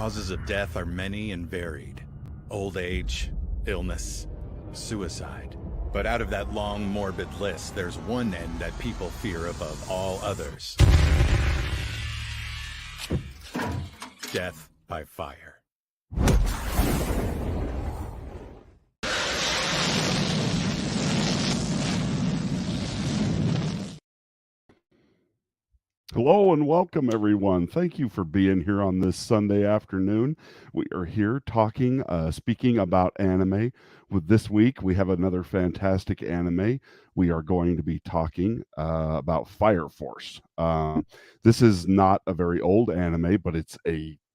causes of death are many and varied. Old age, illness, suicide. But out of that long, morbid list, there's one end that people fear above all others. Death by fire. Hello and welcome, everyone. Thank you for being here on this Sunday afternoon. We are here talking, speaking about anime. With this week, we have another fantastic anime. We are going to be talking about Fire Force. This is not a very old anime, but it's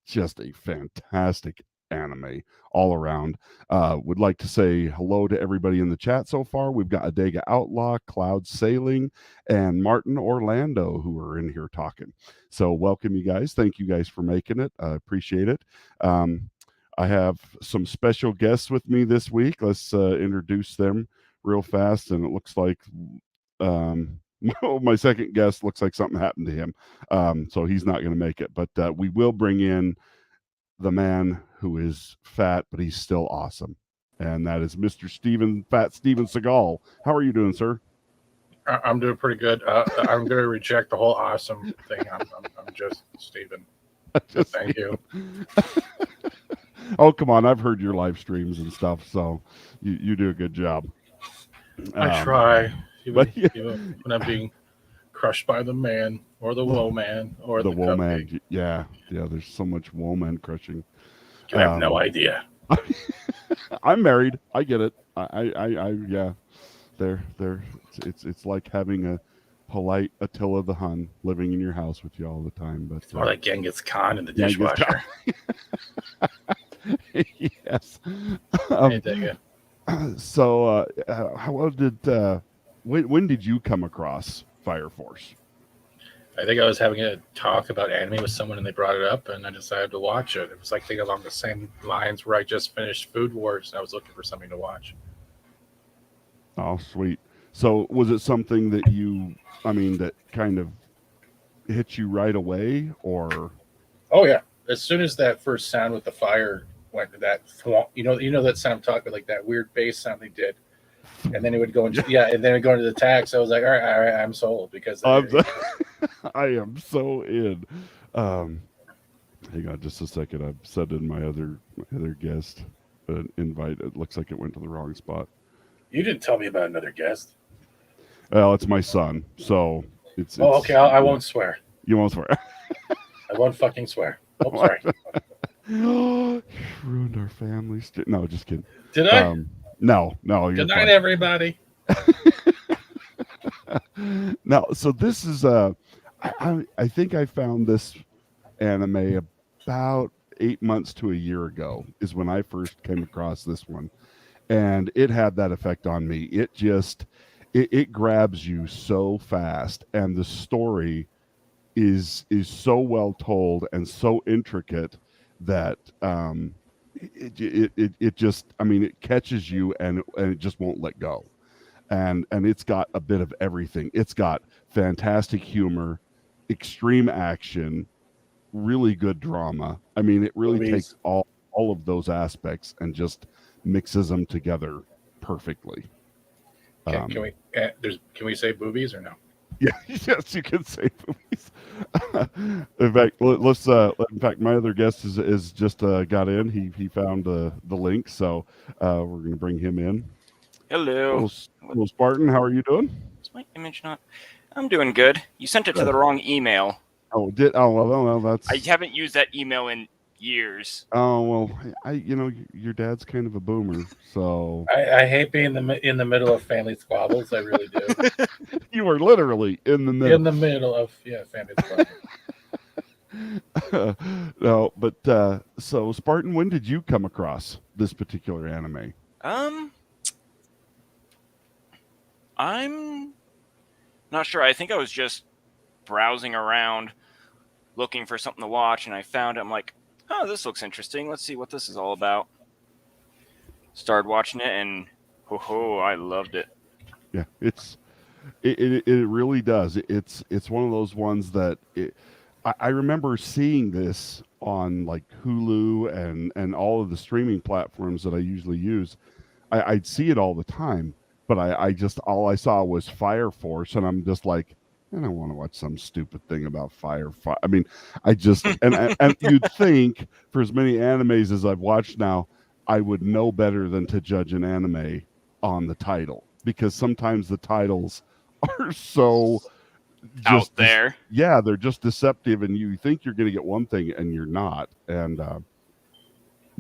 just a fantastic anime all around. Would like to say hello to everybody in the chat so far. We've got Adega Outlaw, Cloud Sailing, and Martin Orlando who are in here talking. So welcome, you guys. Thank you guys for making it. I appreciate it. I have some special guests with me this week. Let's introduce them real fast. And it looks like my second guest looks like something happened to him. So he's not going to make it. But we will bring in the man who is fat, but he's still awesome. And that is Mr. Fat Steven Seagal. How are you doing, sir? I'm doing pretty good. I'm going to reject the whole awesome thing. I'm just Steven. Thank you. Oh, come on. I've heard your live streams and stuff, so you do a good job. I try. When I'm being crushed by the man or the woe man or the woe man. Yeah, there's so much woe man crushing. You have no idea. I'm married. I get it. Yeah. It's like having a polite Attila the Hun living in your house with you all the time. But it's more like Genghis Khan in the dishwasher. Yes. So, how did when did you come across Fire Force? I think I was having a talk about anime with someone and they brought it up and I decided to watch it. It was like thinking along the same lines where I just finished Food Wars and I was looking for something to watch. Oh, sweet. So was it something that that kind of hit you right away, or? Oh yeah. As soon as that first sound with the fire went to that, you know that sound I'm talking about, like that weird bass sound they did. And then it would go into and then it would go into the tags. So I was like, all right, I'm sold because I am so in. Hang on just a second. I've sent in my other guest an invite. It looks like it went to the wrong spot. You didn't tell me about another guest. Well, it's my son, so it's. Oh, okay. I won't swear. You won't swear. I won't fucking swear. Oh, sorry. Ruined our family. No, just kidding. Did I? No. Good night, everybody. No, so this is I think I found this anime about 8 months to a year ago is when I first came across this one, and it had that effect on me. It just it grabs you so fast, and the story is so well told and so intricate that it just, it catches you and it just won't let go. And it's got a bit of everything. It's got fantastic humor, extreme action, really good drama. It really takes all of those aspects and just mixes them together perfectly. Can we say boobies or no? Yeah, yes, you can say boobies. In fact, let's. In fact, my other guest is just got in. He found the link, so we're going to bring him in. Hello. Hello, Spartan. How are you doing? Is my image not? I'm doing good. You sent it to the wrong email. Oh, well, that's. I haven't used that email in years. Oh well, your dad's kind of a boomer, so. I hate being in the middle of family squabbles. I really do. You were literally in the middle. In the middle of family squabbles. No, but so Spartan, when did you come across this particular anime? I'm not sure. I think I was just browsing around looking for something to watch, and I found it. I'm like, oh, this looks interesting. Let's see what this is all about. Started watching it, and I loved it. Yeah, it really does. It's one of those ones that I remember seeing this on like Hulu and all of the streaming platforms that I usually use. I'd see it all the time, but I just all I saw was Fire Force, and I'm just like, I don't want to watch some stupid thing about fire. I mean, I just and you'd think for as many animes as I've watched now, I would know better than to judge an anime on the title, because sometimes the titles are so Out there. yeah, they're just deceptive, and you think you're going to get one thing and you're not. And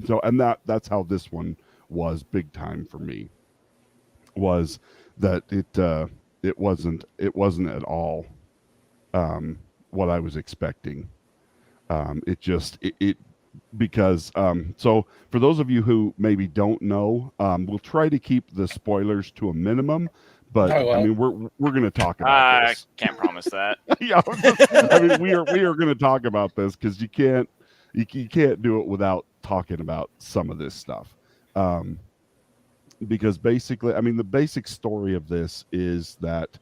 so and that's how this one was big time for me, was that it wasn't at all what I was expecting. It because so for those of you who maybe don't know, we'll try to keep the spoilers to a minimum, but Oh, well. I mean we're going to talk about I this. can't promise that. Yeah, I mean we are going to talk about this, because you can't do it without talking about some of this stuff. Because basically, I mean, the basic story of this is that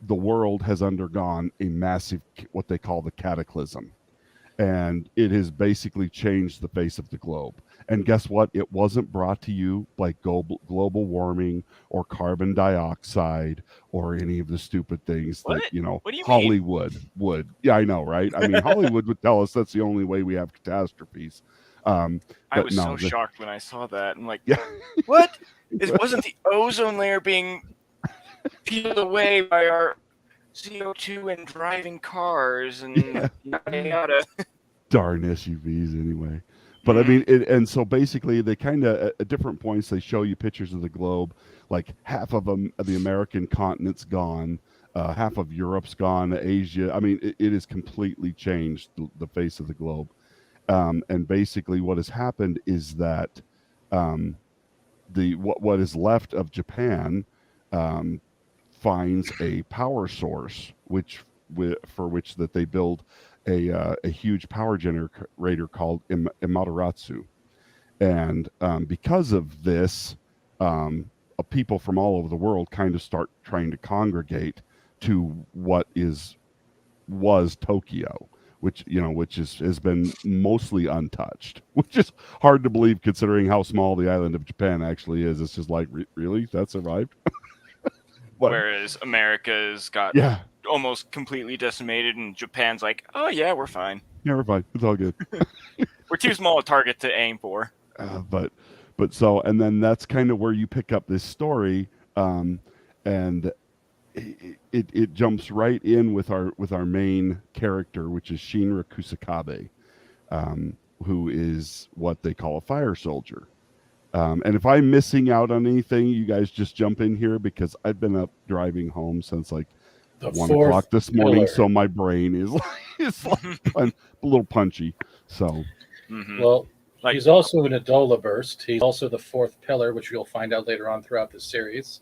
the world has undergone a massive, what they call the cataclysm, and it has basically changed the face of the globe. And guess what? It wasn't brought to you by global warming or carbon dioxide or any of the stupid things What? that, you know, What do you mean? Hollywood would. Yeah, I know, right? I mean, Hollywood would tell us that's the only way we have catastrophes. I But was no, so shocked when I saw that. I'm like, Yeah. what? It wasn't the ozone layer being peeled away by our CO2 and driving cars and yada yada. Darn SUVs anyway. But I mean, and so basically they kind of, at different points, they show you pictures of the globe, like half of them, the American continent's gone, half of Europe's gone, Asia. I mean, it has completely changed the face of the globe. And basically what has happened is that what is left of Japan finds a power source, for which that they build a huge power generator called Amaterasu. And because of this, people from all over the world kind of start trying to congregate to what was Tokyo, which has been mostly untouched, which is hard to believe considering how small the island of Japan actually is. It's just like, really, that survived? Whereas America's got almost completely decimated, and Japan's like, oh yeah, we're fine. Yeah, we're fine. It's all good. We're too small a target to aim for. But so, and then that's kind of where you pick up this story, and it jumps right in with our main character, which is Shinra Kusakabe, who is what they call a fire soldier. And if I'm missing out on anything, you guys just jump in here, because I've been up driving home since like 1 o'clock this morning, so my brain is a little punchy. So, Well, he's also an Adola burst. He's also the fourth pillar, which you'll find out later on throughout the series.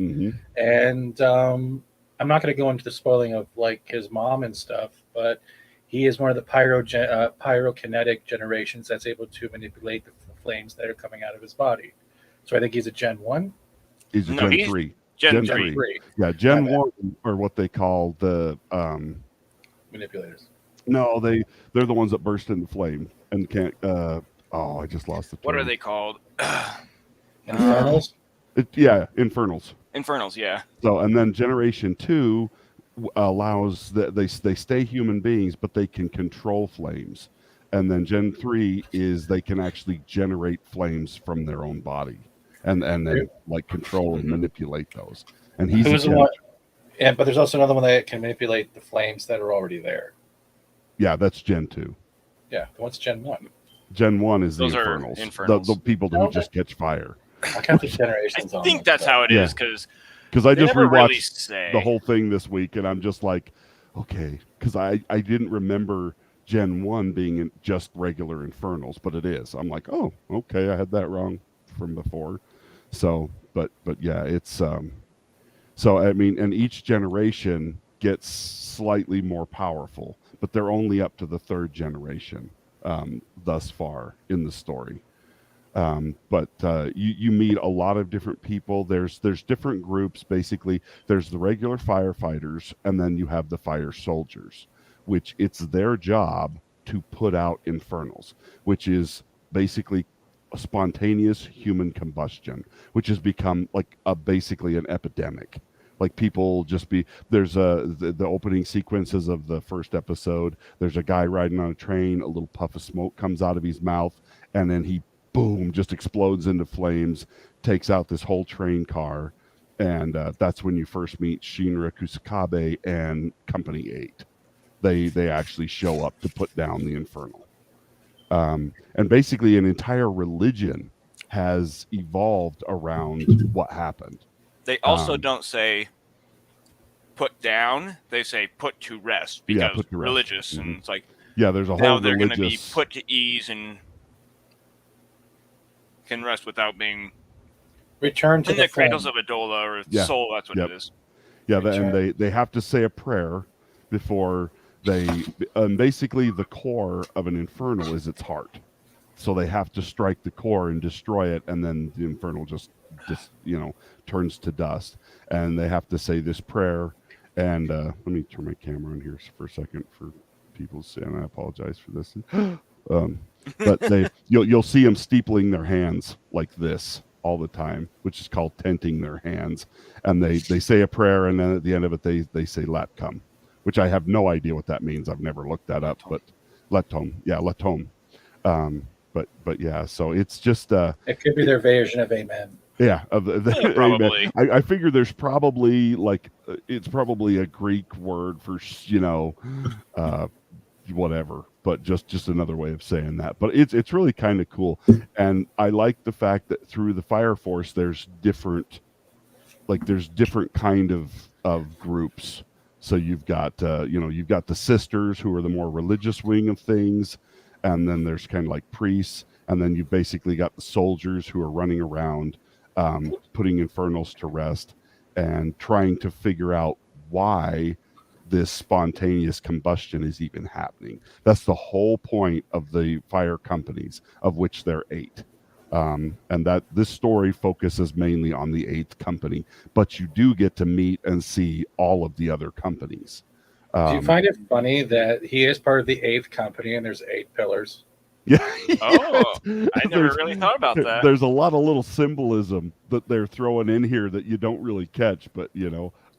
And I'm not going to go into the spoiling of like his mom and stuff, but he is one of the pyrokinetic generations that's able to manipulate the flames that are coming out of his body. So I think he's a Gen 1. He's a Gen 3. Gen 3. Yeah, Gen 1 are what they call the manipulators. No, they're the ones that burst into flame and can't. I just lost the term. What are they called? Infernals? Infernals. Infernals, yeah. So, and then Generation 2 allows that they stay human beings, but they can control flames. And then Gen 3 is they can actually generate flames from their own body, and then like control and manipulate those. And he's one. Yeah, but there's also another one that can manipulate the flames that are already there. Yeah, that's Gen 2. Yeah, what's Gen 1? Gen 1 is Those the are Infernals. Infernals. The people who just catch fire. I count the generations on. I think that's how it is, because I just rewatched really the whole thing this week, and I'm just like, okay, because I didn't remember Gen 1 being just regular Infernals, but it is. I'm like, oh, okay, I had that wrong from before. So, but yeah, it's so I mean, and each generation gets slightly more powerful, but they're only up to the third generation thus far in the story. But you meet a lot of different people. There's different groups. Basically, there's the regular firefighters, and then you have the fire soldiers, which it's their job to put out infernals, which is basically a spontaneous human combustion, which has become like basically an epidemic. Like people just there's the opening sequences of the first episode. There's a guy riding on a train, a little puff of smoke comes out of his mouth, and then he boom just explodes into flames, takes out this whole train car, and that's when you first meet Shinra Kusakabe and Company 8. They actually show up to put down the infernal. And basically an entire religion has evolved around what happened. They also don't say put down; they say put to rest because put to rest. Religious, and it's like there's a whole now they're religious... going to be put to ease and can rest without being returned to in the cradles of Adola or soul. That's what it is. Yeah, and they have to say a prayer before they. Basically, the core of an infernal is its heart, so they have to strike the core and destroy it, and then the infernal just turns to dust. And they have to say this prayer. And let me turn my camera on here for a second for people to see, and I apologize for this. But you'll see them steepling their hands like this all the time, which is called tenting their hands. And they say a prayer, and then at the end of it, they say "Lat come," which I have no idea what that means. I've never looked that up, but Latom, Latom. But yeah, so it's just it could be their version of amen. Yeah, probably. I figure there's probably it's probably a Greek word for whatever, but just another way of saying that. But it's really kind of cool, and I like the fact that through the Fire Force there's different kind of groups. So you've got you've got the sisters, who are the more religious wing of things, and then there's kind of like priests, and then you've basically got the soldiers who are running around putting infernals to rest and trying to figure out why this spontaneous combustion is even happening. That's the whole point of the fire companies, of which there are 8. And that this story focuses mainly on the 8th company, but you do get to meet and see all of the other companies. Do you find it funny that he is part of the 8th company and there's 8 pillars? Yeah. Oh, I never really thought about that. There's a lot of little symbolism that they're throwing in here that you don't really catch, but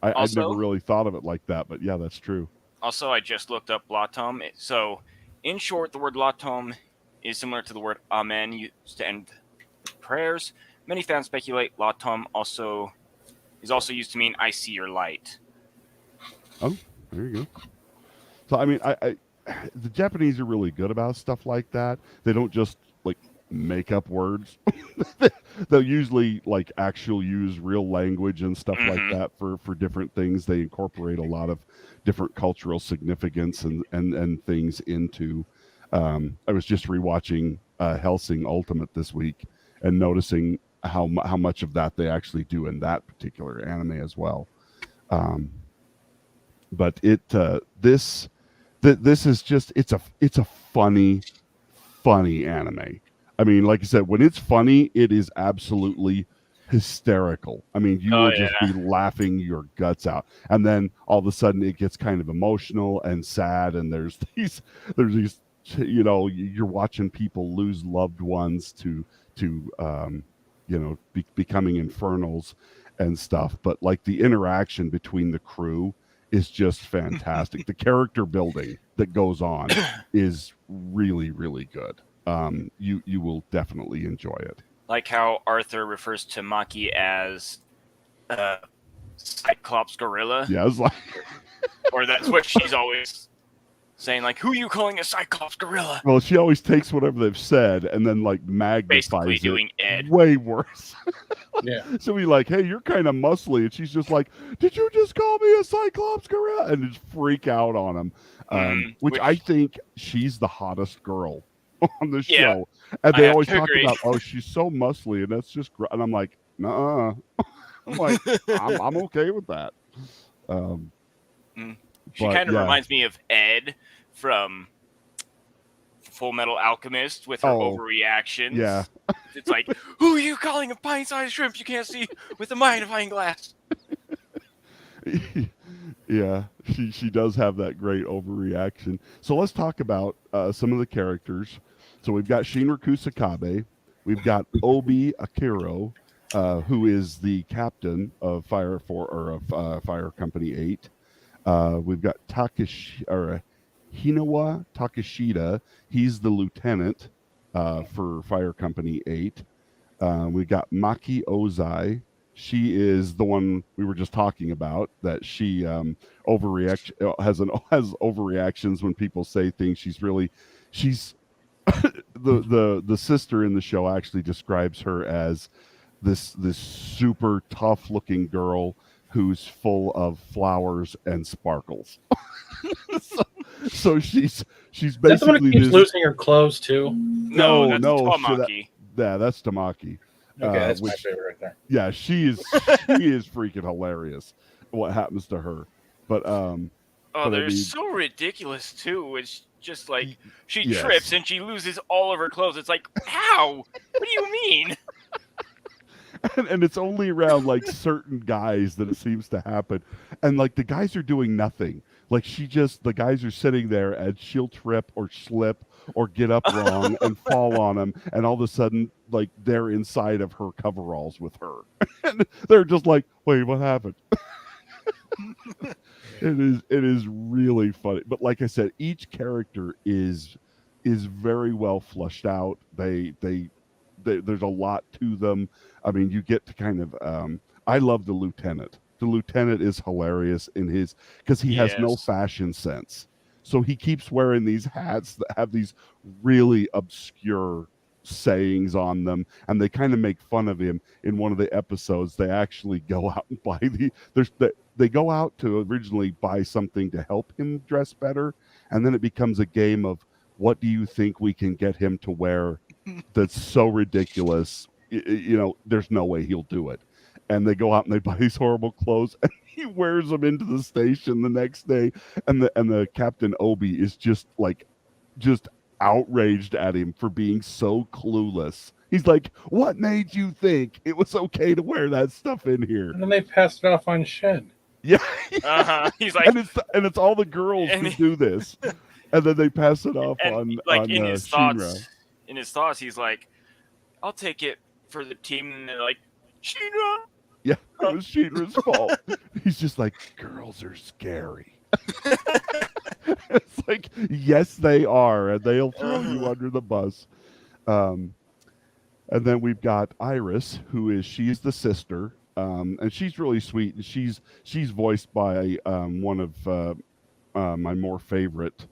I've never really thought of it like that. But yeah, that's true. Also, I just looked up Latom. So, in short, the word Latom is similar to the word Amen, used to end prayers. Many fans speculate Latom is also used to mean I see your light. Oh, there you go. So I mean, I the Japanese are really good about stuff like that. They don't just make up words. They'll usually actual use real language and stuff like that for different things. They incorporate a lot of different cultural significance and things into. I was just rewatching Hellsing Ultimate this week and noticing how much of that they actually do in that particular anime as well. But this is just it's a funny anime. I mean, like I said, when it's funny, it is absolutely hysterical. I mean, you will just be laughing your guts out, and then all of a sudden it gets kind of emotional and sad, and there's these you're watching people lose loved ones to becoming infernals and stuff. But the interaction between the crew is just fantastic. The character building that goes on is really, really good. You will definitely enjoy it. Like how Arthur refers to Maki as Cyclops Gorilla. Yeah, it's or that's what she's always saying, who are you calling a Cyclops Gorilla? Well, she always takes whatever they've said and then magnifies basically it doing Ed. Way worse. Yeah. So we hey, you're kind of muscly, and she's just did you just call me a Cyclops Gorilla? And just freak out on him. Which I think she's the hottest girl on the show. And they always talk about, oh, she's so muscly, and that's just and I'm like, nuh-uh. I'm I'm okay with that. She kind of reminds me of Ed from Full Metal Alchemist with her overreactions. Yeah. It's who are you calling a pint-sized shrimp you can't see with a magnifying glass? Yeah, she does have that great overreaction. So let's talk about some of the characters. So we've got Shinra Kusakabe, we've got Obi Akiro, who is the captain of Fire Company 8. We've got Hinawa Takeshita. He's the lieutenant for Fire Company 8. We got Maki Ozai. She is the one we were just talking about. That she has overreactions when people say things. She's the sister in the show actually describes her as this super tough looking girl who's full of flowers and sparkles. so, so she's Is that the one who basically keeps this. losing her clothes too? No, that's Tamaki. Yeah, that's Tamaki. Okay, that's my which, favorite right there. yeah, she is freaking hilarious. What happens to her? But they're so ridiculous too. It's just like she yes. trips and she loses all of her clothes. It's like, how? What do you mean? And it's only around like certain guys that it seems to happen, and like the guys are doing nothing. Like the guys are sitting there and she'll trip or slip or get up wrong and fall on them, and all of a sudden like they're inside of her coveralls with her, and they're just like, wait, what happened? It is really funny. But like I said, each character is very well fleshed out. There's a lot to them. I mean, you get to kind of I love the lieutenant. The lieutenant is hilarious because he has no fashion sense. So he keeps wearing these hats that have these really obscure sayings on them, and they kind of make fun of him. In one of the episodes, they actually go out and buy they go out to originally buy something to help him dress better, and then it becomes a game of what do you think we can get him to wear that's so ridiculous, there's no way he'll do it. And they go out and they buy these horrible clothes, and he wears them into the station the next day, and the Captain Obi is just outraged at him for being so clueless. He's like, what made you think it was okay to wear that stuff in here? And then they passed it off on Shen. Yeah. He's like, and it's all the girls who do this, and then they pass it off on in his Shinra. thoughts. In his thoughts, he's like, I'll take it for the team. And they're like, Shinra. Yeah, it was Shinra's fault. He's just like, girls are scary. It's like, yes, they are, and they'll throw you under the bus. And then we've got Iris, she's the sister, and she's really sweet. And she's voiced by one of my more favorite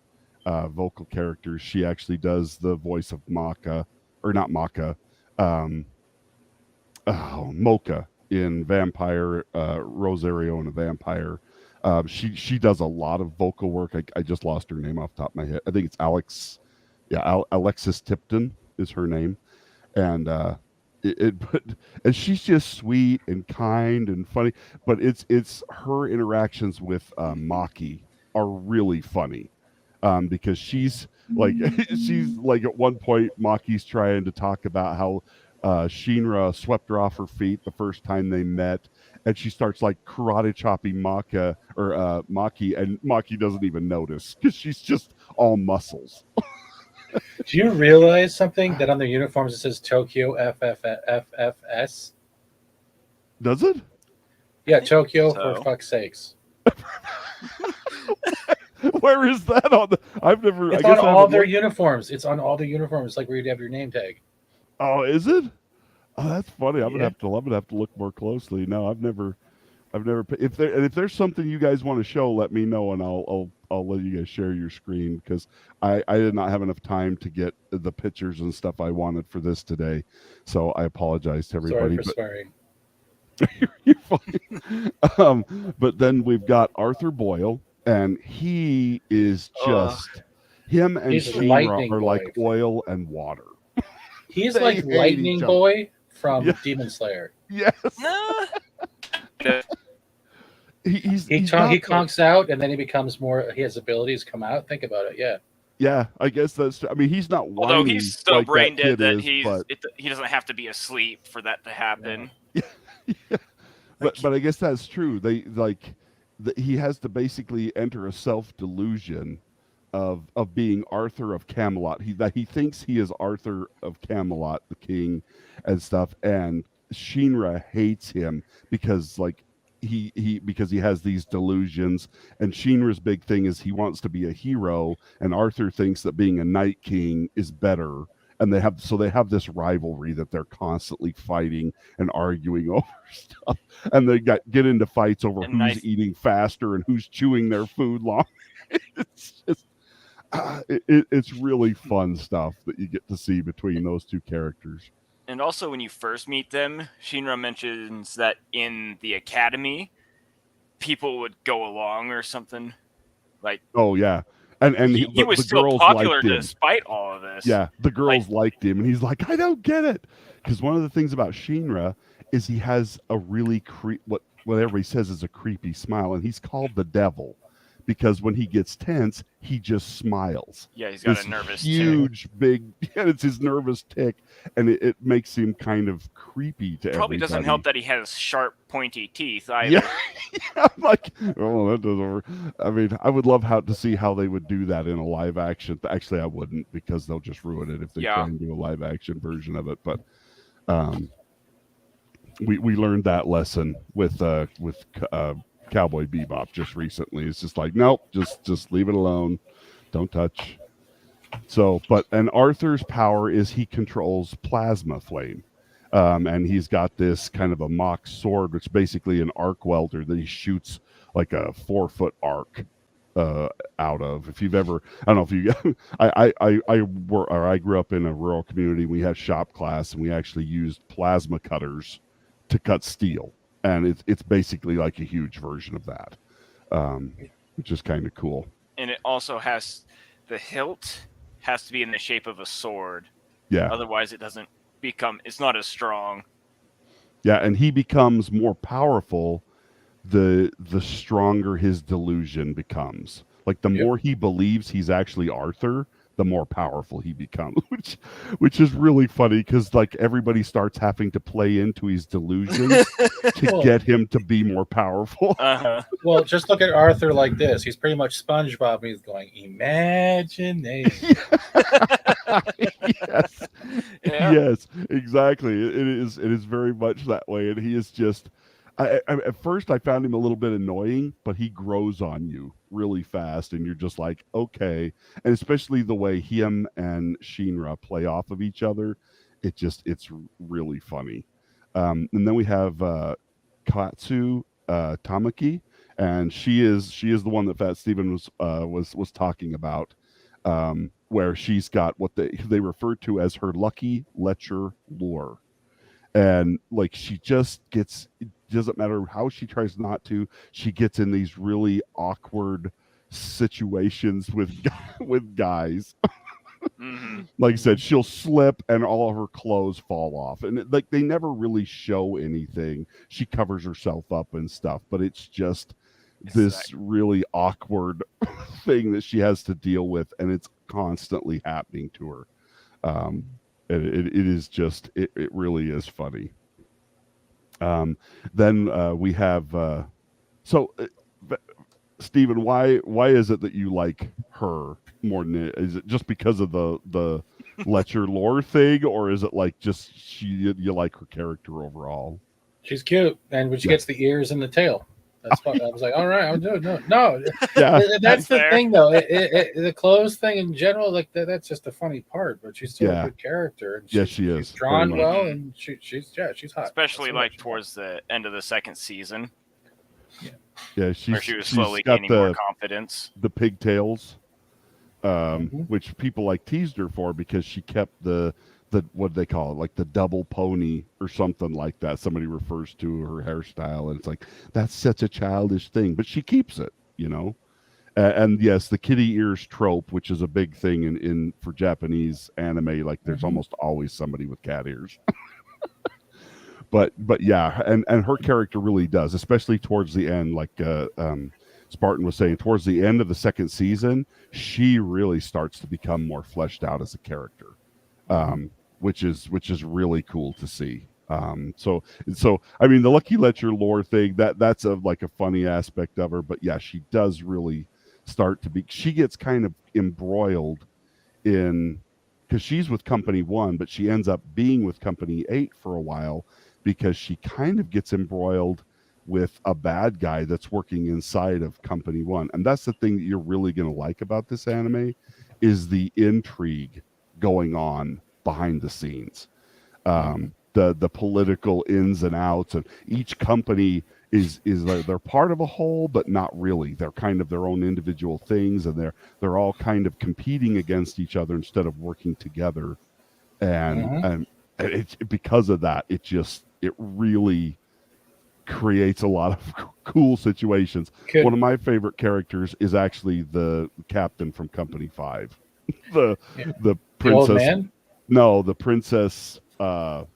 vocal characters. She actually does the voice of Mocha Mocha in Vampire, Rosario and a Vampire. She does a lot of vocal work. I just lost her name off the top of my head. I think it's Alex. Yeah, Alexis Tipton is her name. And and she's just sweet and kind and funny. But it's her interactions with Maki are really funny. Because she's like at one point Maki's trying to talk about how Shinra swept her off her feet the first time they met, and she starts like karate chopping Maki, and Maki doesn't even notice because she's just all muscles. Do you realize something that on their uniforms it says Tokyo FFS? Does it? Yeah, Tokyo so. For fuck's sakes. Where is that on the? I've never. It's on all their uniforms. It's on all their uniforms, like where you'd have your name tag. Oh, is it? Oh, that's funny. I'm gonna have to look more closely. No, I've never. If there's something you guys want to show, let me know, and I'll let you guys share your screen, because I did not have enough time to get the pictures and stuff I wanted for this today. So I apologize to everybody. Sorry for swearing. You're fine. But then we've got Arthur Boyle, and he is just him and Shinra are like oil and water. He's like Lightning Boy from Demon Slayer. Yes. He conks out, and then he becomes more. His abilities come out. Think about it. Yeah. Yeah, I guess that's. I mean, he's not. Although he's so like brain dead that but... he doesn't have to be asleep for that to happen. Yeah. But I guess that's true. They like he has to basically enter a self delusion of being Arthur of Camelot. He thinks he is Arthur of Camelot, the king, and stuff. And Shinra hates him because like because he has these delusions. And Shinra's big thing is he wants to be a hero, and Arthur thinks that being a night king is better. And they have this rivalry that they're constantly fighting and arguing over stuff. And they get into fights over who's eating faster and who's chewing their food long. It's just it's really fun stuff that you get to see between those two characters. And also, when you first meet them, Shinra mentions that in the academy, people would go along or something. Like, oh yeah, and he was still popular despite all of this. Yeah, the girls liked him, and he's like, I don't get it, because one of the things about Shinra is he has a really what everybody says is a creepy smile, and he's called the devil. Because when he gets tense, he just smiles. Yeah, he's got a nervous huge, tick. big, and it's his nervous tick, and it makes him kind of creepy to everybody. Probably doesn't help that he has sharp, pointy teeth either. Yeah, I'm like, oh, that doesn't work. I mean, I would love to see how they would do that in a live action. Actually, I wouldn't, because they'll just ruin it if they try and do a live action version of it. But we learned that lesson with Cowboy Bebop just recently. It's just like, nope, just leave it alone, don't touch. So, and Arthur's power is he controls plasma flame, and he's got this kind of a mock sword, which is basically an arc welder that he shoots like a 4-foot arc out of. If you've ever, I don't know if you, I grew up in a rural community. We had shop class, and we actually used plasma cutters to cut steel. And it's basically like a huge version of that, which is kind of cool. And it also has the hilt has to be in the shape of a sword. Yeah. Otherwise, it's not as strong. Yeah, and he becomes more powerful the stronger his delusion becomes. Like the more he believes he's actually Arthur, the more powerful he becomes, which is really funny, because like everybody starts having to play into his delusions to get him to be more powerful. Well, just look at Arthur like this. He's pretty much SpongeBob. He's going, imagination. Yes. Yeah. Yes, exactly. It is very much that way. And he is just, at first I found him a little bit annoying, but he grows on you really fast, and you're just like, okay. And especially the way him and Shinra play off of each other, it's really funny. And then we have Katsu Tamaki, and she is the one that Fat Steven was talking about, where she's got what they refer to as her lucky lecher lure. And like she just gets, it doesn't matter how she tries not to, she gets in these really awkward situations with guys. Mm-hmm. Like I said, she'll slip and all of her clothes fall off, and like they never really show anything. She covers herself up and stuff, but it's just this really awkward thing that she has to deal with, and it's constantly happening to her. It is just, it really is funny. Then we have, Stephen, why is it that you like her more than, is it just because of the lecher lore thing, or is it like just you like her character overall? She's cute, and when she gets the ears and the tail, that's what I was like, all right, I'll do it. No. Yeah, that's the thing, though. The clothes thing in general, like that's just a funny part, but she's still a good character. And she is. She's drawn well, and she's hot. Especially like towards the end of the second season. Yeah, she was slowly gaining more confidence. The pigtails, which people like teased her for, because she kept the what do they call it, like the double pony or something like that. Somebody refers to her hairstyle, and it's like, that's such a childish thing, but she keeps it, you know. And yes, the kitty ears trope, which is a big thing in for Japanese anime, like there's almost always somebody with cat ears. But yeah, and her character really does, especially towards the end, like Spartan was saying, towards the end of the second season, she really starts to become more fleshed out as a character, which is really cool to see. So I mean, the Lucky Let Your lore thing, that's like a funny aspect of her, but yeah, she does really start to be. She gets kind of embroiled in, because she's with Company 1, but she ends up being with Company 8 for a while because she kind of gets embroiled with a bad guy that's working inside of Company 1. And that's the thing that you're really going to like about this anime, is the intrigue going on behind the scenes. The political ins and outs, and each company is they're part of a whole, but not really. They're kind of their own individual things, and they're all kind of competing against each other instead of working together. And it's because of that, it really creates a lot of cool situations. One of my favorite characters is actually the captain from Company 5, the princess. The old man? No, the princess. Hibana?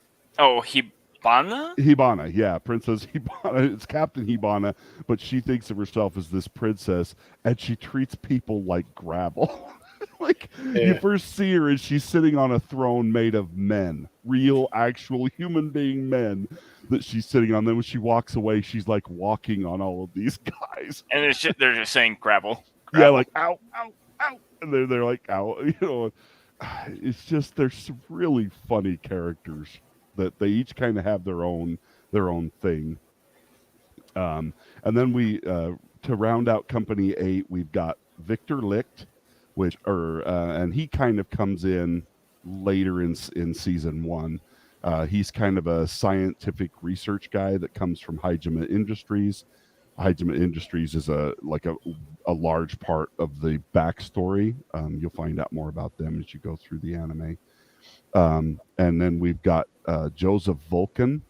Hibana, yeah, Princess Hibana. It's Captain Hibana, but she thinks of herself as this princess, and she treats people like gravel. Like, you first see her, and she's sitting on a throne made of men, real, actual human being men that she's sitting on. Then when she walks away, she's like walking on all of these guys. And they're just saying gravel. Yeah, like, ow, ow, ow. And they're like, ow. You know, it's just, there's some really funny characters that they each kind of have their own thing. And then we to round out Company 8, we've got Victor Licht, and he kind of comes in later in season 1. He's kind of a scientific research guy that comes from Hajime Industries. Hajime Industries is a large part of the backstory. You'll find out more about them as you go through the anime. And then we've got Joseph Vulcan,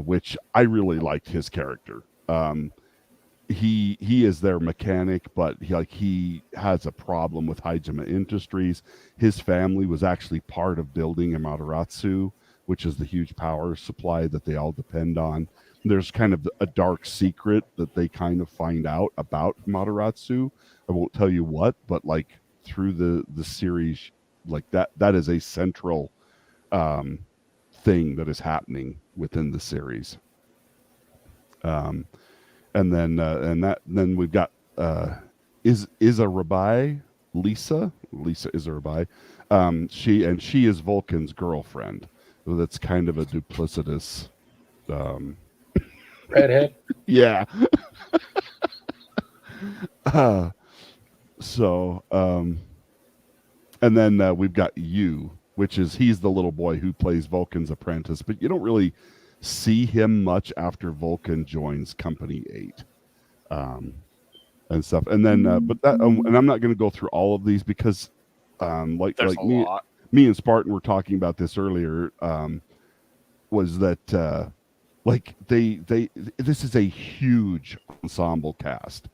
which I really liked his character. He is their mechanic, but he has a problem with Hajime Industries. His family was actually part of building Amaterasu, which is the huge power supply that they all depend on. There's kind of a dark secret that they kind of find out about Amaterasu. I won't tell you what, but like through the series, like that is a central thing that is happening within the series. And then we've got Izarabai, Lisa Izarabai. She is Vulcan's girlfriend. So that's kind of a duplicitous redhead. Yeah. And then we've got Yu, he's the little boy who plays Vulcan's apprentice, but you don't really see him much after Vulcan joins Company 8 and stuff. And then, but that, and I'm not going to go through all of these because, me and Spartan were talking about this earlier. Was that this is a huge ensemble cast.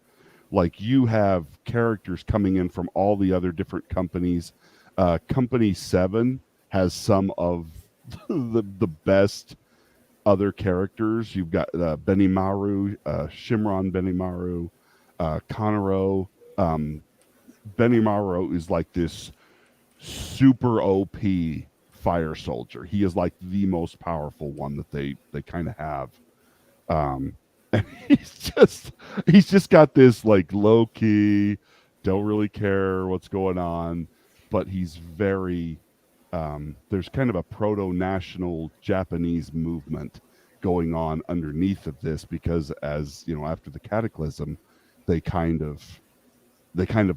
Like, you have characters coming in from all the other different companies. Company 7 has some of the best other characters. You've got Benimaru, Shimron Benimaru, Konoro. Benimaru is like this super OP fire soldier. He is like the most powerful one that they kind of have. And he's just got this like low key, don't really care what's going on, but he's very there's kind of a proto-national Japanese movement going on underneath of this, because as you know, after the cataclysm, they kind of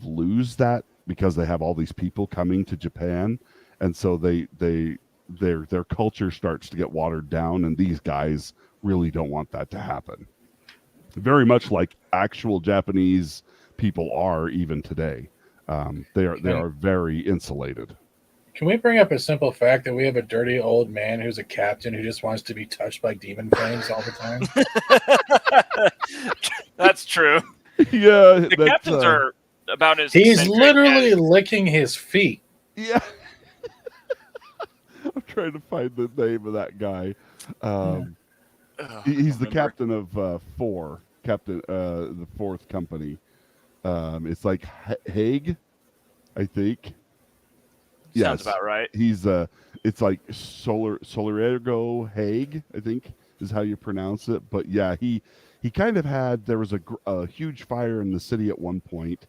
lose that because they have all these people coming to Japan, and so their culture starts to get watered down, and these guys really don't want that to happen. Very much like actual Japanese people are even today. They are very insulated. Can we bring up a simple fact that we have a dirty old man who's a captain who just wants to be touched by demon flames all the time? That's true. Yeah, the captains are about as he's literally licking his feet. Yeah. I'm trying to find the name of that guy. He's the captain of the 4th company. It's like Haig, I think. Sounds about right. He's it's like Solarego Hague, I think is how you pronounce it. But yeah, he kind of there was a huge fire in the city at one point,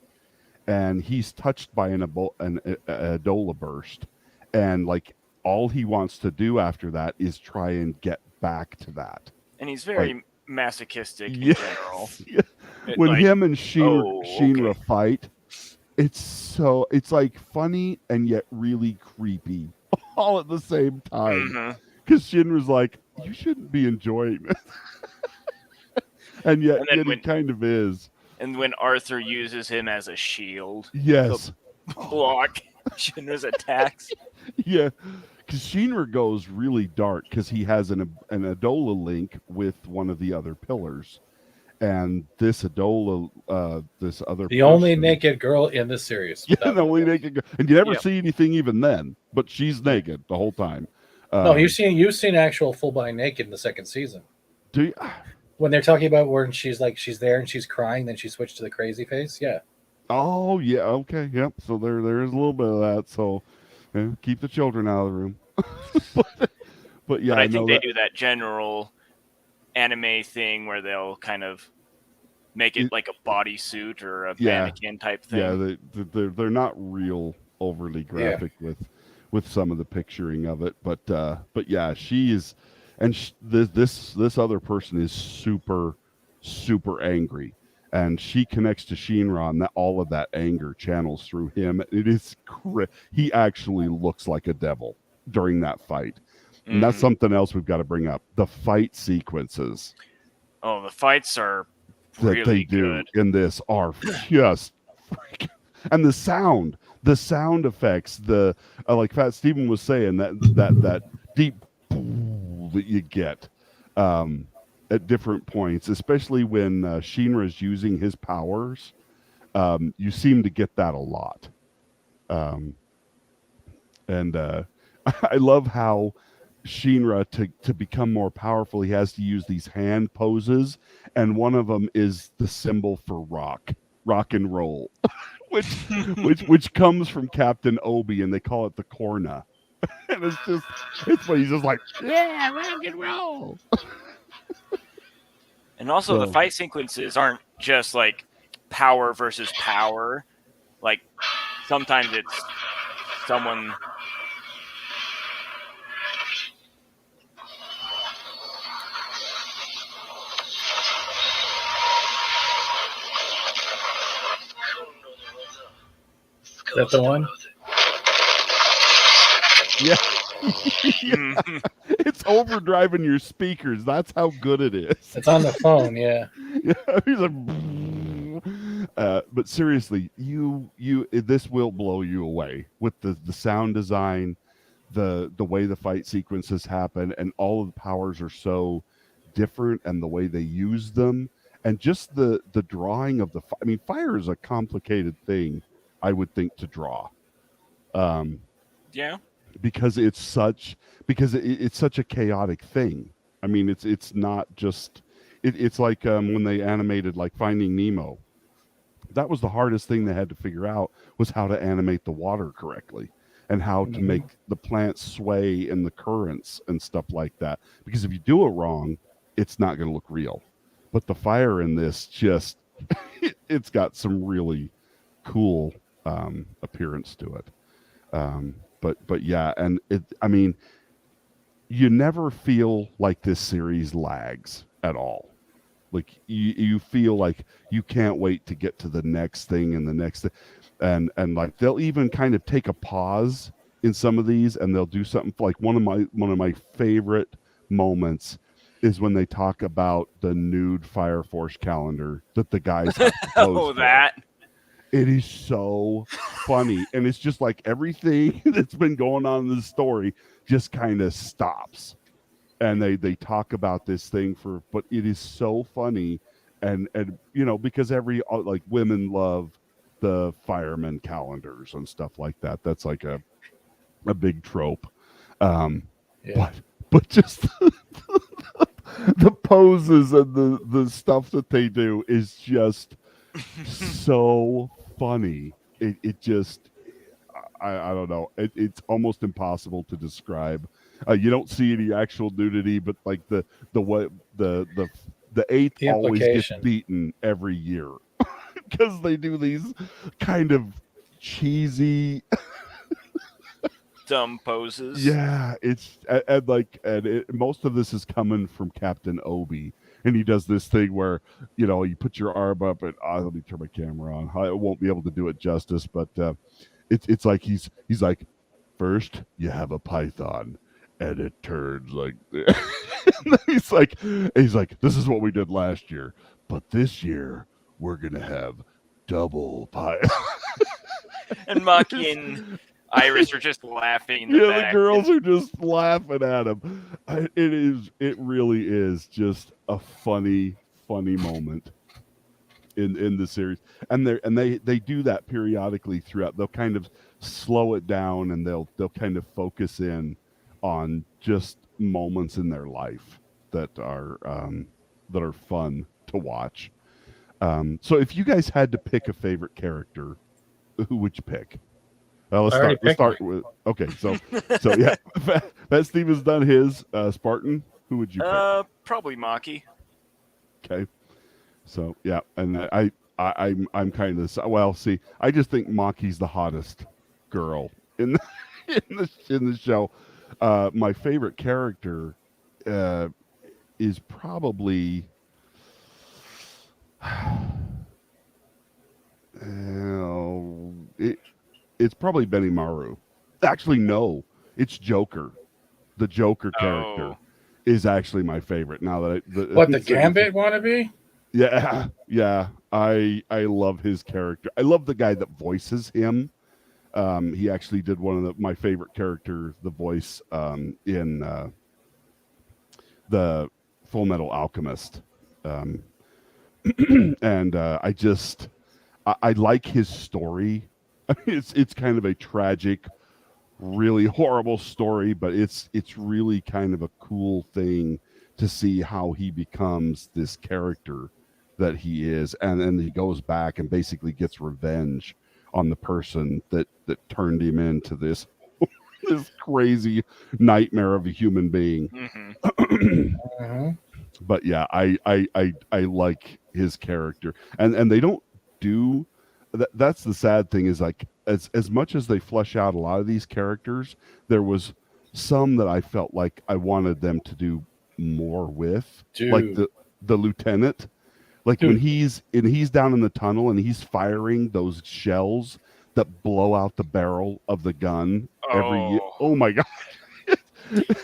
and he's touched by an Ebola burst, and like all he wants to do after that is try and get back to that. And he's very masochistic in Yes. general. Yeah. When like, him and Shinra okay. fight, it's like funny and yet really creepy all at the same time. Because Shinra's like, you shouldn't be enjoying this. and yet he kind of is. And when Arthur uses him as a shield, yes, to block Shinra's attacks. Yeah, because Shinra goes really dark because he has an Ebola link with one of the other pillars, and this Ebola, this other the only naked girl in the series. Yeah, the only naked girl, and you never see anything even then, but she's naked the whole time. No, you've seen actual full body naked in the second season. Do you? When they're talking about where she's there and she's crying, then she switched to the crazy face. Yeah. Oh yeah. Okay. Yep. So there is a little bit of that. So keep the children out of the room. but yeah, but I think they do that general anime thing where they'll kind of make it like a bodysuit or a mannequin type thing. Yeah, they're not real overly graphic with some of the picturing of it, but yeah, she is. And this other person is super, super angry, and she connects to Shinra, and all of that anger channels through him. It is he actually looks like a devil during that fight, and that's something else we've got to bring up. The fight sequences. Oh, the fights are that really they do good in this are just freaking, and the sound effects. Like Fat Steven was saying, that deep that you get at different points, especially when Shinra's using his powers. You seem to get that a lot. And I love how Shinra, to become more powerful, he has to use these hand poses, and one of them is the symbol for rock and roll, which comes from Captain Obi, and they call it the corna. And it's funny. He's just like, yeah, rock and roll. And also, the fight sequences aren't just like power versus power. Like sometimes it's someone. Is that the one? Yeah. Yeah. It's overdriving your speakers. That's how good it is. It's on the phone, yeah. Yeah, he's like, but seriously, this will blow you away with the sound design, the way the fight sequences happen, and all of the powers are so different, and the way they use them, and just the drawing of I mean, fire is a complicated thing, I would think, to draw. Yeah. Because it's such a chaotic thing. I mean, it's not just it's like when they animated like Finding Nemo. That was the hardest thing they had to figure out, was how to animate the water correctly, and how to make the plants sway in the currents and stuff like that. Because if you do it wrong, it's not going to look real. But the fire in this just it's got some really cool appearance to it. But yeah, and I mean, you never feel like this series lags at all. Like you feel like you can't wait to get to the next thing and the next thing, and like they'll even kind of take a pause in some of these, and they'll do something like one of my favorite moments is when they talk about the nude Fire Force calendar that the guys have to pose for. That. It is so funny, and it's just like everything that's been going on in the story just kind of stops, and they talk about this thing but it is so funny, and you know, because like women love the fireman calendars and stuff like that. That's like a big trope. But just the poses and the stuff that they do is just so funny. It just I don't know. It's almost impossible to describe. You don't see any actual nudity, but like the eighth The always gets implication. beaten every year because they do these kind of cheesy. Dumb poses. Yeah, it's most of this is coming from Captain Obi, and he does this thing where you put your arm up and let me turn my camera on. I won't be able to do it justice, but it's like he's like, first you have a python, and it turns like this. And then he's like, this is what we did last year, but this year we're gonna have double python. And Maki and Iris are just laughing in the Yeah, back. the girls are just laughing at him. It really is just a funny moment in the series, and they do that periodically throughout. They'll kind of slow it down, and they'll kind of focus in on just moments in their life that are fun to watch. So if you guys had to pick a favorite character, who would you pick? Let's I already start picked with so yeah. That Steve has done his Spartan. Who would you pick? Probably Maki. Okay, so yeah, and I'm kind of well. See, I just think Maki's the hottest girl in the in the show. My favorite character is probably it's probably Benimaru. Actually, no, it's Joker. The Joker character is actually my favorite. Now that the Gambit wannabe? Yeah. I love his character. I love the guy that voices him. He actually did one of my favorite characters, the voice in the Full Metal Alchemist. And I like his story. I mean, it's kind of a tragic, really horrible story, but it's really kind of a cool thing to see how he becomes this character that he is, and then he goes back and basically gets revenge on the person that turned him into this this crazy nightmare of a human being. Mm-hmm. But yeah, I like his character, and they don't do that. That's the sad thing, is like as much as they flesh out a lot of these characters, there was some that I felt like I wanted them to do more with. Dude. Like the lieutenant, like when he's down in the tunnel and he's firing those shells that blow out the barrel of the gun every year. Oh my god.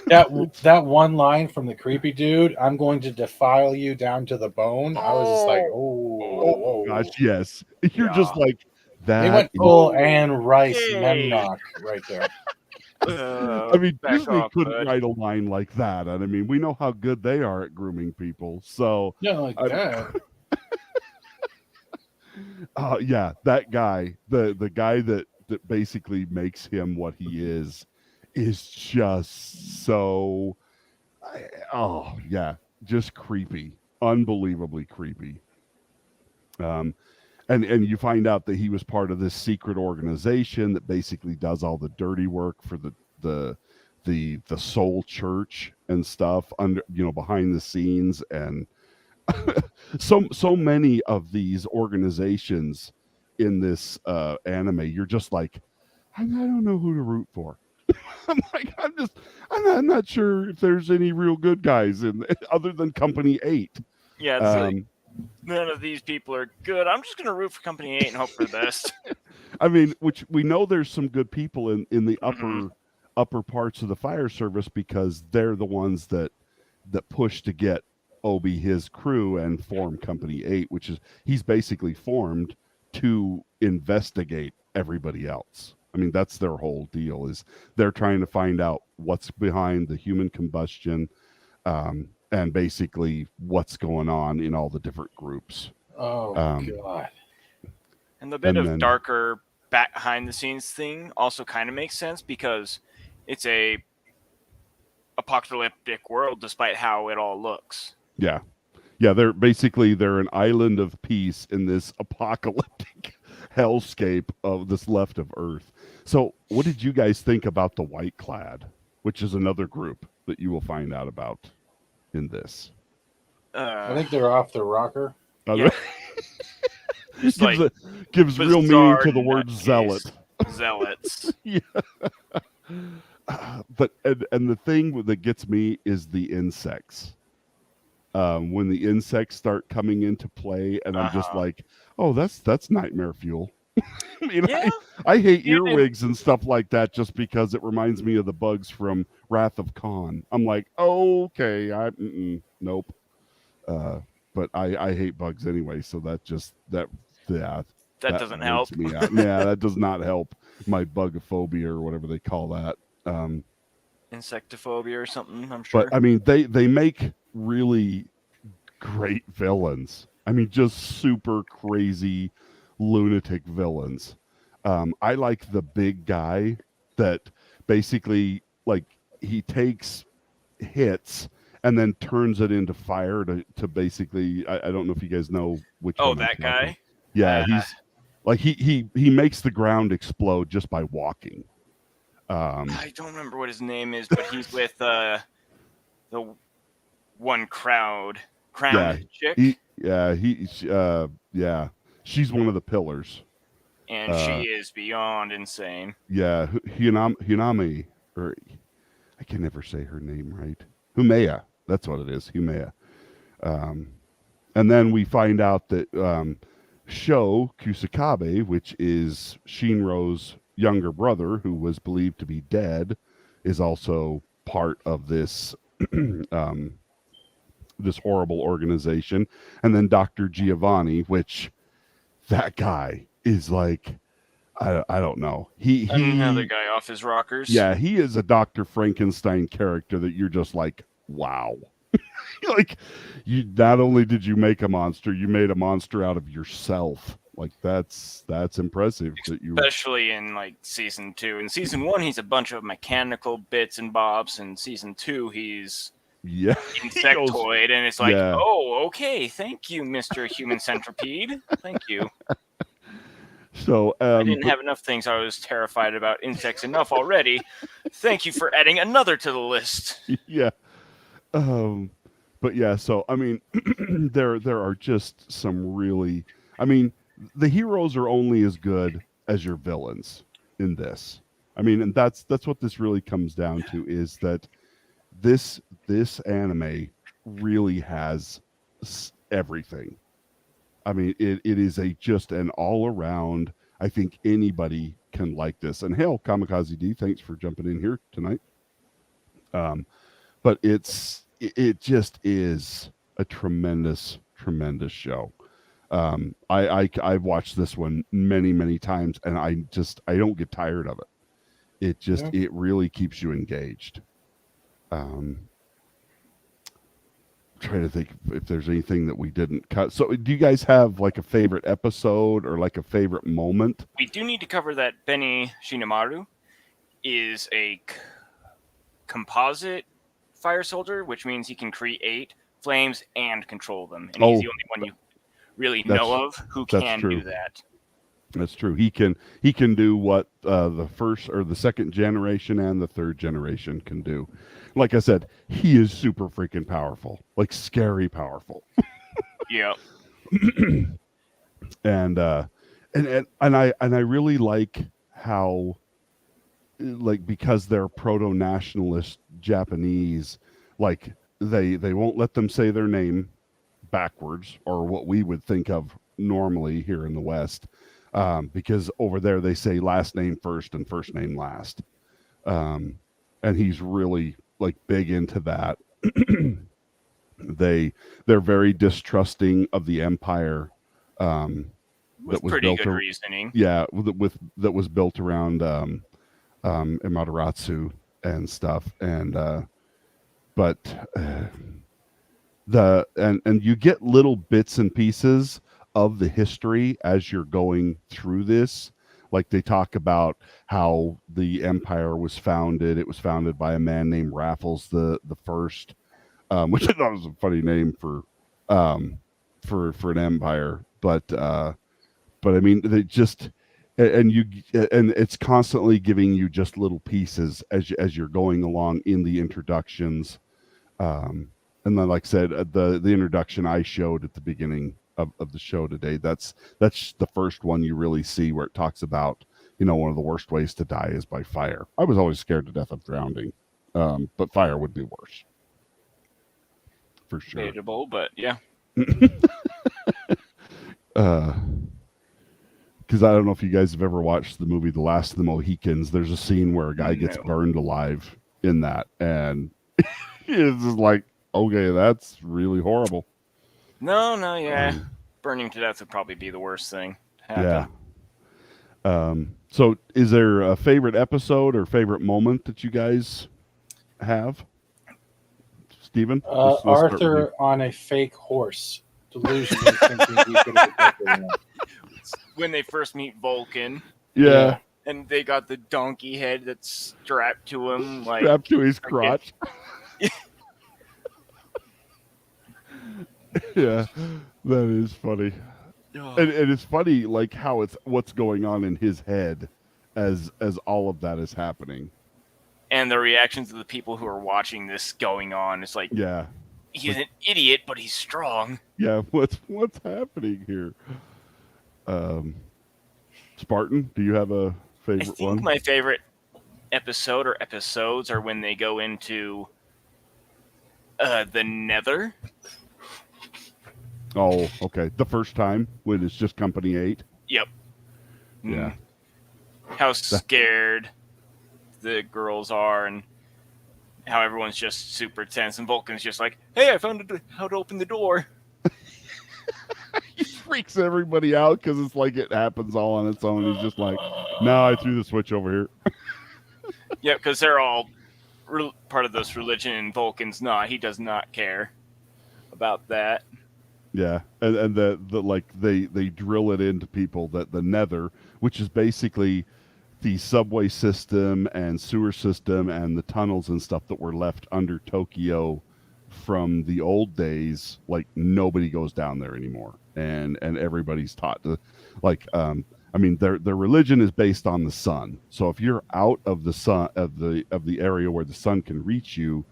That one line from the creepy dude, I'm going to defile you down to the bone. I was just like, oh gosh, yes. You're just like that. They went full Anne Rice Memnock right there. I mean, Disney couldn't write a line like that. And I mean, we know how good they are at grooming people. So yeah, like that. Yeah, that guy, the guy that basically makes him what he is just so just creepy, unbelievably creepy. And you find out that he was part of this secret organization that basically does all the dirty work for the Soul Church and stuff under behind the scenes. And so many of these organizations in this anime, you're just like, I don't know who to root for. I'm like, I'm not sure if there's any real good guys in other than Company 8. Yeah, it's like, none of these people are good. I'm just gonna root for Company 8 and hope for the best. I mean, which we know there's some good people in the upper parts of the fire service, because they're the ones that push to get Obi his crew and form Company 8, which is he's basically formed to investigate everybody else. I mean, that's their whole deal, is they're trying to find out what's behind the human combustion, and basically what's going on in all the different groups. Oh, God. And the bit of darker behind the scenes thing also kind of makes sense, because it's a apocalyptic world despite how it all looks. Yeah. They're an island of peace in this apocalyptic hellscape of this left of Earth. So, what did you guys think about the White Clad, which is another group that you will find out about in this? I think they're off the rocker. Yeah. Just like gives real meaning to the bizarre word zealot. Zealots. Yeah. But and the thing that gets me is the insects. When the insects start coming into play, and I'm just like, oh, that's nightmare fuel. I mean, Yeah. I hate You didn't- earwigs and stuff like that just because it reminds me of the bugs from Wrath of Khan. I'm like, okay, nope. But I hate bugs anyway, so that doesn't help. freaks me out. Yeah, that does not help my bugophobia or whatever they call that. Insectophobia or something, I'm sure. But I mean, they make really great villains. I mean, just super crazy lunatic villains. I like the big guy that basically, like, he takes hits and then turns it into fire to basically, I don't know if you guys know which one. That guy? Yeah, he's like he makes the ground explode just by walking. I don't remember what his name is, but he's with the one crowned chick. She's one of the pillars. And she is beyond insane. Yeah, Hinami, or I can never say her name right. Humea, that's what it is, Humea. And then we find out that Sho Kusakabe, which is Shinro's younger brother, who was believed to be dead, is also part of this this horrible organization. And then Dr. Giovanni, which that guy is like, I don't know. He Another guy off his rockers. Yeah, he is a Dr. Frankenstein character that you're just like, wow. Like, you not only did you make a monster, you made a monster out of yourself. Like, that's impressive. Especially in like season 2. In season 1, he's a bunch of mechanical bits and bobs. In season 2, he's insectoid, and it's like, oh, okay, thank you, Mr. Human Centipede. Thank you. So I didn't have enough things I was terrified about insects enough already. Thank you for adding another to the list. Yeah. But yeah, so I mean, there are just some really, I mean, the heroes are only as good as your villains in this. I mean, and that's what this really comes down to, is that this anime really has everything. I mean, it is just an all around. I think anybody can like this. And hail, Kamikaze D, thanks for jumping in here tonight. But it just is a tremendous show. I've watched this one many times, and I don't get tired of it. It really keeps you engaged. Trying to think if there's anything that we didn't cut. So do you guys have like a favorite episode or like a favorite moment? We do need to cover that Benny Shinomaru is a composite fire soldier, which means he can create flames and control them. And he's the only one you really know of who can do that. That's true. He can do what the first or the second generation and the third generation can do. Like I said, he is super freaking powerful, like scary powerful. Yeah. And I really like how, like, because they're proto-nationalist Japanese, like they won't let them say their name backwards, or what we would think of normally here in the West. Because over there they say last name first and first name last. And he's really like big into that. They're very distrusting of the empire. With pretty good reasoning. Yeah, that was built around Amaterasu and stuff. And you get little bits and pieces of the history as you're going through this. Like, they talk about how the empire was founded. It was founded by a man named Raffles the First, which I thought was a funny name for an empire. But I mean, and it's constantly giving you just little pieces as you're going along in the introductions. And then, like I said, the introduction I showed at the beginning of the show today, that's the first one you really see where it talks about, one of the worst ways to die is by fire. I was always scared to death of drowning, but fire would be worse for sure. Debatable, but yeah. Because I don't know if you guys have ever watched the movie The Last of the Mohicans. There's a scene where a guy gets burned alive in that, and it's just like, okay, that's really horrible. No, yeah. Burning to death would probably be the worst thing to happen. Yeah. So is there a favorite episode or favorite moment that you guys have? Steven? Arthur on a fake horse. Delusionally thinking he could have protected him. When they first meet Vulcan. Yeah. And they got the donkey head that's strapped to him. Strapped to his crotch. Yeah, that is funny. And it's funny, like, how it's what's going on in his head as all of that is happening. And the reactions of the people who are watching this going on. It's like, yeah, he's an idiot, but he's strong. Yeah, what's happening here? Spartan, do you have a favorite one? I think my favorite episode or episodes are when they go into the Nether. Oh, okay. The first time when it's just Company 8? Yep. Yeah. How scared the girls are and how everyone's just super tense. And Vulcan's just like, hey, I found how to open the door. He freaks everybody out because it's like it happens all on its own. He's just like, no, I threw the switch over here. Yeah, because they're all part of this religion and Vulcan's not. He does not care about that. Yeah, and the like they drill it into people that the Nether, which is basically the subway system and sewer system and the tunnels and stuff that were left under Tokyo from the old days, like nobody goes down there anymore, and everybody's taught to, like, I mean, their religion is based on the sun. So if you're out of the sun of the area where the sun can reach you,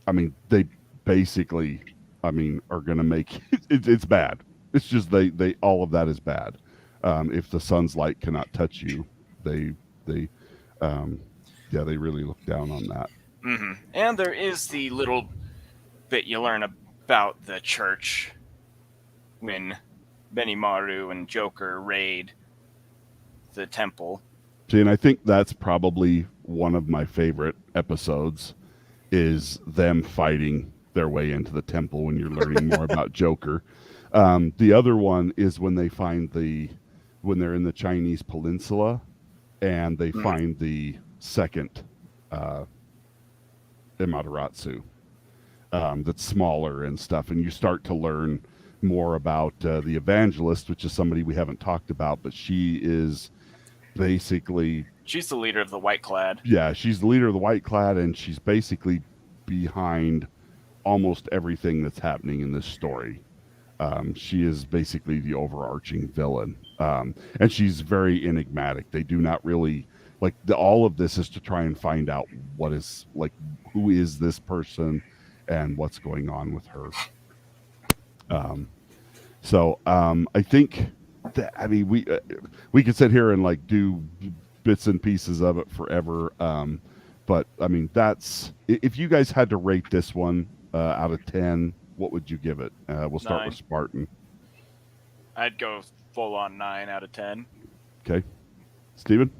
I mean, they basically, I mean, are going to make it's bad. It's just they all of that is bad. If the sun's light cannot touch you, they really look down on that. Mm-hmm. And there is the little bit you learn about the church when Benimaru and Joker raid the temple. See, and I think that's probably one of my favorite episodes is them fighting their way into the temple when you're learning more about Joker. The other one is when they find when they're in the Chinese peninsula and they find the second Amaterasu that's smaller and stuff, and you start to learn more about the evangelist, which is somebody we haven't talked about, but she is basically, she's the leader of the White Clad. Yeah, she's the leader of the White Clad, and she's basically behind almost everything that's happening in this story. She is basically the overarching villain, and she's very enigmatic. They do not really like all of this is to try and find out what is, like, who is this person and what's going on with her. So I think that, I mean, we could sit here and like do bits and pieces of it forever. But I mean, that's, if you guys had to rate this one out of 10, what would you give it? We'll start 9. with Spartan. I'd go full on 9 out of 10. Okay. Steven?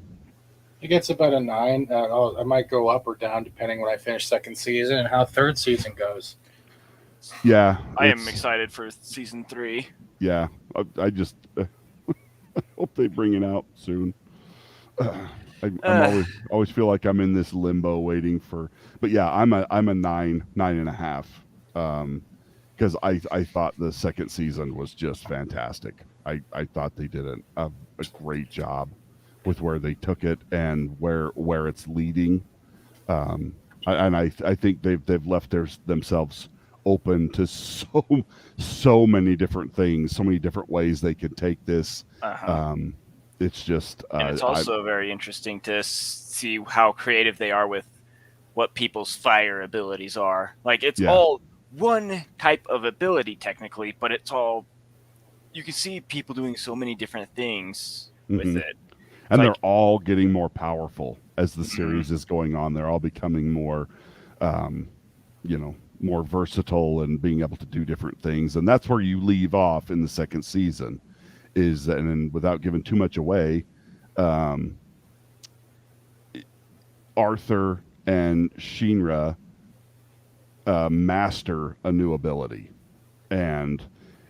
It gets about a 9. I might go up or down depending when I finish second season and how third season goes. Yeah. I am excited for season 3. Yeah. I just I hope they bring it out soon. I always feel like I'm in this limbo waiting for, but yeah, I'm a 9.5. Because I thought the second season was just fantastic. I thought they did a great job with where they took it and where it's leading. And I think they've left themselves open to so many different things, so many different ways they could take this. it's just And it's also very interesting to see how creative they are with what people's fire abilities are. Like, it's all one type of ability technically, but it's all, you can see people doing so many different things with it. And like, they're all getting more powerful as the series is going on. They're all becoming more, more versatile and being able to do different things. And that's where you leave off in the second season, and then without giving too much away, Arthur and Shinra master a new ability, and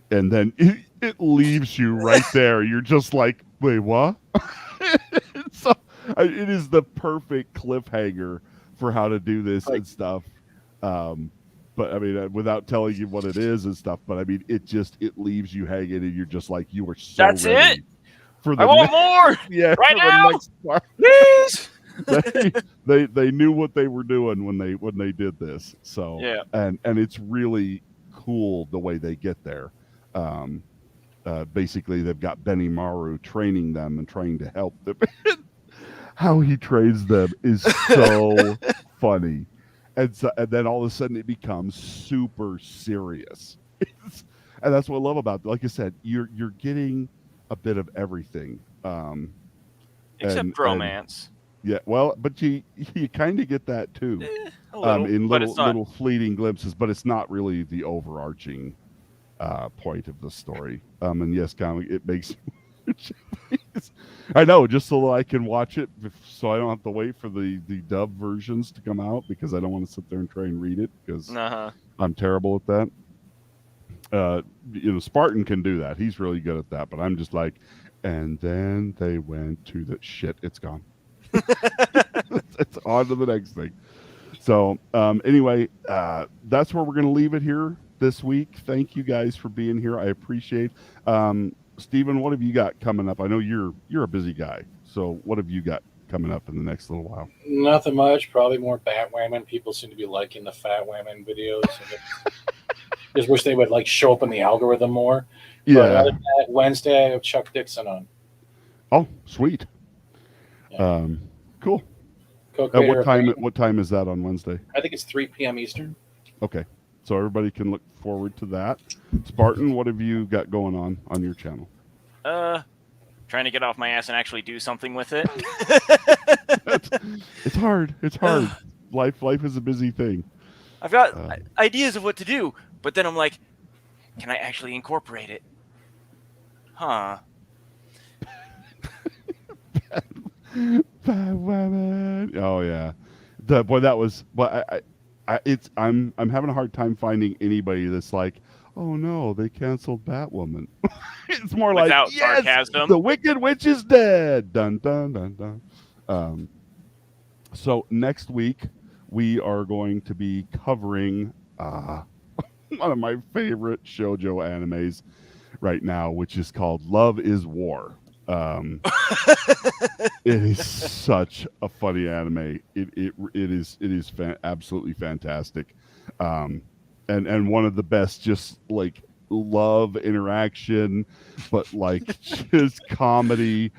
then it leaves you right there. You're just like, wait, what? So it is the perfect cliffhanger for how to do this and stuff. But I mean, without telling you what it is and stuff, but I mean, it leaves you hanging, and you're just like, you were so that's ready it. For the I want more. Yeah, right for now, the next part. Please. they knew what they were doing when they did this. So yeah, and it's really cool the way they get there. Basically, they've got Benny Maru training them and trying to help them. How he trains them is so funny, and then all of a sudden it becomes super serious, and that's what I love about it. Like I said, you're getting a bit of everything, except romance. Yeah, well, but you kind of get that too, a little, in but it's not... little fleeting glimpses, but it's not really the overarching point of the story. And yes, comic, it makes I know, just so that I can watch it, so I don't have to wait for the dub versions to come out, because I don't want to sit there and try and read it, because I'm terrible at that. Spartan can do that; he's really good at that. But I'm just like, and then they went to the shit. It's gone. It's on to the next thing. So anyway, that's where we're going to leave it here this week. Thank you guys for being here. I appreciate. Stephen, what have you got coming up? I know you're a busy guy, so what have you got coming up in the next little while? Nothing much. Probably more Bat Whammon. People seem to be liking the Fat Whammon videos. Just wish they would show up in the algorithm more. Yeah. But other than that, Wednesday I have Chuck Dixon on. Oh, sweet. Yeah. Cool. What time is that on Wednesday? I think it's 3 p.m. Eastern. Okay. So everybody can look forward to that. Spartan, what have you got going on your channel? Trying to get off my ass and actually do something with it. It's hard. It's hard. Life is a busy thing. I've got ideas of what to do, but then I'm like, can I actually incorporate it? Huh. Bad women. Oh yeah. That was. But I'm having a hard time finding anybody that's like, oh no, they canceled Batwoman. It's more without like, yes, sarcasm. The Wicked Witch is dead. Dun dun dun dun. So next week we are going to be covering one of my favorite shoujo animes right now, which is called Love is War. It is such a funny anime. It is absolutely fantastic, and one of the best, just like love interaction, but just comedy.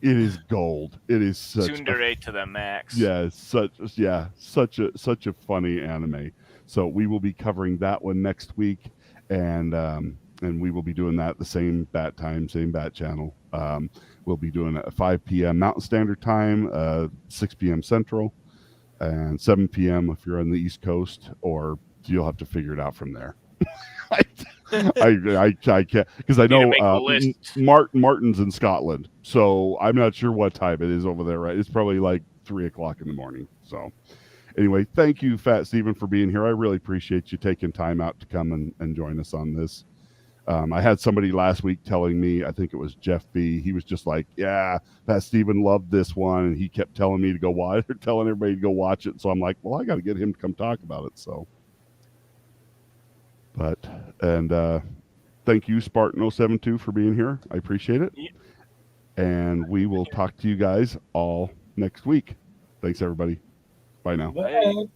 It is gold. It is such tsundere to the max. Yeah, such a funny anime. So we will be covering that one next week, and we will be doing that at the same bat time, same bat channel. We'll be doing it at 5 p.m. Mountain Standard Time, 6 p.m. Central, and 7 p.m. if you're on the East Coast, or you'll have to figure it out from there. I can't, because I know Martin's in Scotland, so I'm not sure what time it is over there. Right, it's probably like 3 o'clock in the morning. So anyway, thank you, Fat Steven, for being here. I really appreciate you taking time out to come and join us on this. I had somebody last week telling me, I think it was Jeff B. He was just like, yeah, Pat Steven loved this one, and he kept telling me to go watch it, telling everybody to go watch it. So I'm like, well, I got to get him to come talk about it. So, thank you, Spartan072, for being here. I appreciate it. And we will talk to you guys all next week. Thanks, everybody. Bye now. Bye.